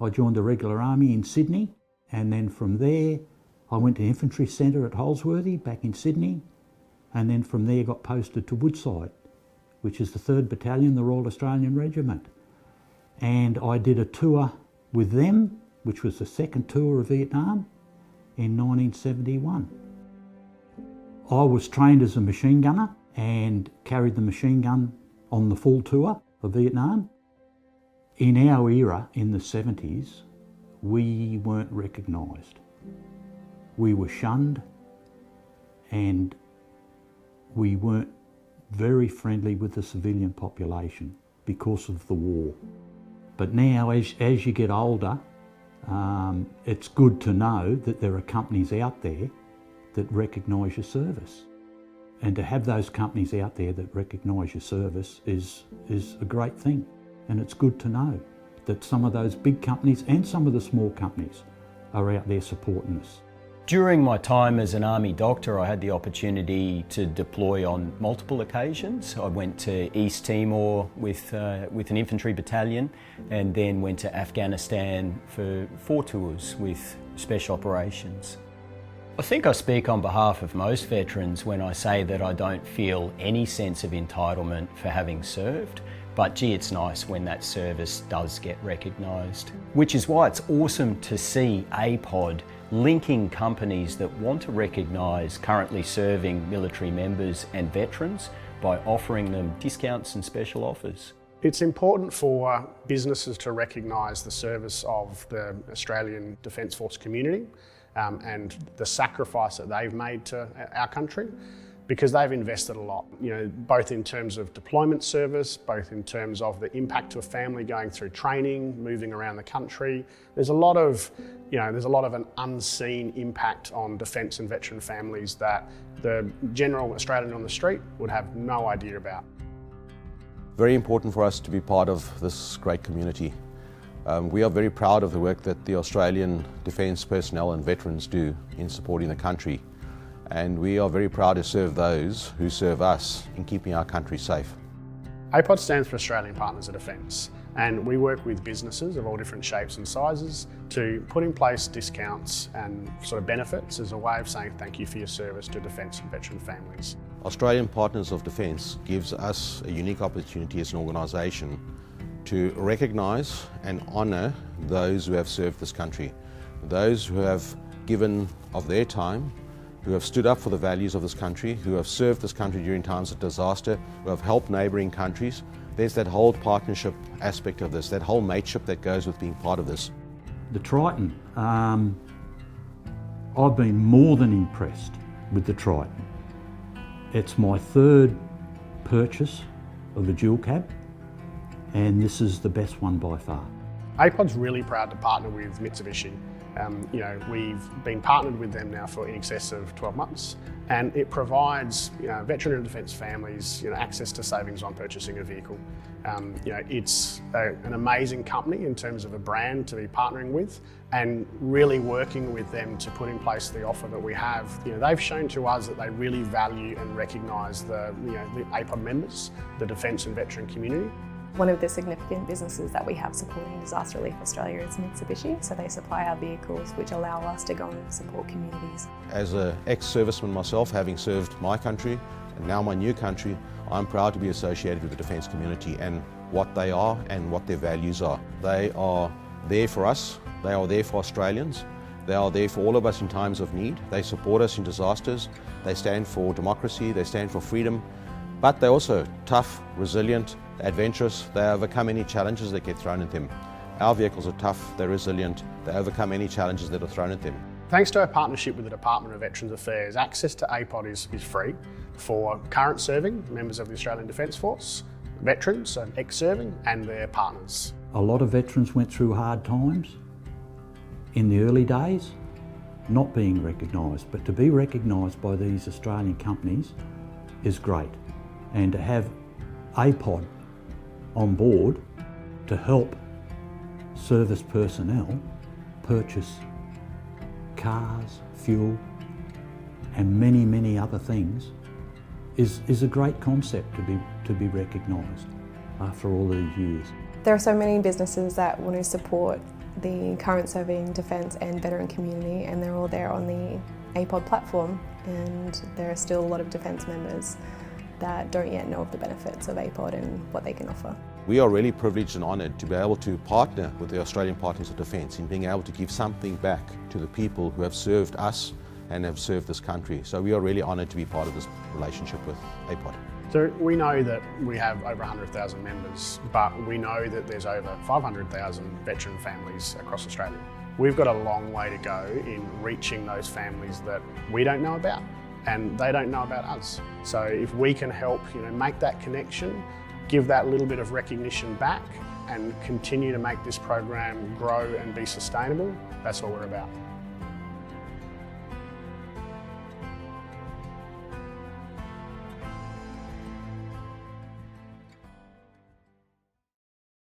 I joined the regular army in Sydney, and then from there I went to Infantry Centre at Holsworthy back in Sydney, and then from there got posted to Woodside, which is the 3rd Battalion, the Royal Australian Regiment. And I did a tour with them, which was the second tour of Vietnam in 1971. I was trained as a machine gunner and carried the machine gun on the full tour of Vietnam. In our era, in the 70s, we weren't recognised. We were shunned, and we weren't very friendly with the civilian population because of the war. But now, as you get older, it's good to know that there are companies out there that recognise your service. And to have those companies out there that recognise your service is a great thing. And it's good to know that some of those big companies and some of the small companies are out there supporting us. During my time as an Army doctor, I had the opportunity to deploy on multiple occasions. I went to East Timor with an infantry battalion, and then went to Afghanistan for 4 tours with special operations. I think I speak on behalf of most veterans when I say that I don't feel any sense of entitlement for having served. But gee, it's nice when that service does get recognised. Which is why it's awesome to see APOD linking companies that want to recognise currently serving military members and veterans by offering them discounts and special offers. It's important for businesses to recognise the service of the Australian Defence Force community and the sacrifice that they've made to our country, because they've invested a lot, both in terms of deployment service, both in terms of the impact to a family going through training, moving around the country. There's a lot of an unseen impact on defence and veteran families that the general Australian on the street would have no idea about. Very important for us to be part of this great community. We are very proud of the work that the Australian Defence personnel and veterans do in supporting the country. And we are very proud to serve those who serve us in keeping our country safe. APOD stands for Australian Partners of Defence, and we work with businesses of all different shapes and sizes to put in place discounts and sort of benefits as a way of saying thank you for your service to defence and veteran families. Australian Partners of Defence gives us a unique opportunity as an organisation to recognise and honour those who have served this country, those who have given of their time, who have stood up for the values of this country, who have served this country during times of disaster, who have helped neighbouring countries. There's that whole partnership aspect of this, that whole mateship that goes with being part of this. The Triton, I've been more than impressed with the Triton. It's my 3rd purchase of a dual cab, and this is the best one by far. APOD's really proud to partner with Mitsubishi. We've been partnered with them now for in excess of 12 months, and it provides veteran and defence families access to savings on purchasing a vehicle. It's an amazing company in terms of a brand to be partnering with, and really working with them to put in place the offer that we have. They've shown to us that they really value and recognise the APOD members, the defence and veteran community. One of the significant businesses that we have supporting Disaster Relief Australia is Mitsubishi, so they supply our vehicles which allow us to go and support communities. As an ex-serviceman myself, having served my country and now my new country, I'm proud to be associated with the defence community and what they are and what their values are. They are there for us, they are there for Australians, they are there for all of us in times of need. They support us in disasters, they stand for democracy, they stand for freedom, but they're also tough, resilient, adventurous. They overcome any challenges that get thrown at them. Our vehicles are tough, they're resilient, they overcome any challenges that are thrown at them. Thanks to our partnership with the Department of Veterans Affairs, access to APOD is free for current serving members of the Australian Defence Force, veterans and ex-serving, and their partners. A lot of veterans went through hard times in the early days, not being recognised, but to be recognised by these Australian companies is great. And to have APOD on board to help service personnel purchase cars, fuel, and many, many other things is a great concept to be recognised after all these years. There are so many businesses that want to support the current serving defence and veteran community, and they're all there on the APOD platform, and there are still a lot of defence members that don't yet know of the benefits of APOD and what they can offer. We are really privileged and honoured to be able to partner with the Australian Partners of Defence in being able to give something back to the people who have served us and have served this country. So we are really honoured to be part of this relationship with APOD. So we know that we have over 100,000 members, but we know that there's over 500,000 veteran families across Australia. We've got a long way to go in reaching those families that we don't know about and they don't know about us. So if we can help, make that connection, give that little bit of recognition back and continue to make this program grow and be sustainable, that's what we're about.